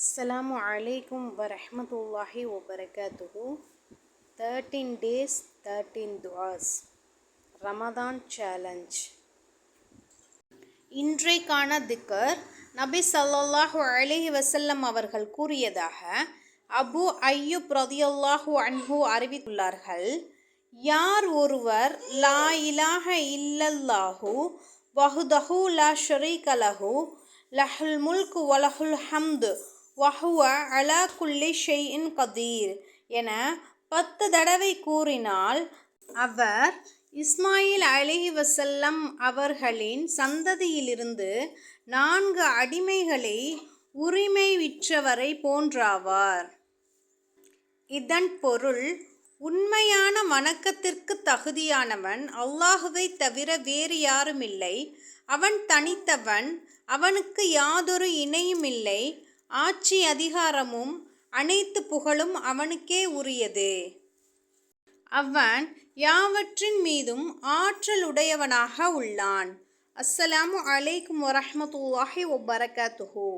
Assalamu alaikum wa rahmatullahi wa barakatuhu. 13 days, 13 du'as. Ramadan challenge. இன்றைக்கான திக்கர் நபி ஸல்லல்லாஹு அலைஹி வஸல்லம் அவர்கள் கூறியதாக அபு அய்யூப் ரதியல்லாஹு அன்ஹு அறிவித்துள்ளார்கள். யார் ஒருவர் லா இலாஹ இல்லல்லாஹு வஹ்தஹு லா ஷரீக லஹு லஹுல் முல்கு வலஹுல் ஹம்து வஹுவ அலா குல்லி ஷைஇன் கதீர் என 10 தடவை கூறினால் அவர் இஸ்மாயில் அலைஹி வஸல்லம் அவர்களின் சந்ததியிலிருந்து 4 அடிமைகளை உரிமை விற்றவரை போன்றாவார். இதன் பொருள், உண்மையான வணக்கத்திற்கு தகுதியானவன் அல்லாஹுவை தவிர வேறு யாருமில்லை. அவன் தனித்தவன், அவனுக்கு யாதொரு இணையுமில்லை. ஆட்சி அதிகாரமும் அனைத்து புகழும் அவனுக்கே உரியது. அவன் யாவற்றின் மீதும் ஆற்றலுடையவனாக உள்ளான். அஸ்ஸலாமு அலைக்கும் வரஹ்மத்துல்லாஹி வபரகாத்துஹு.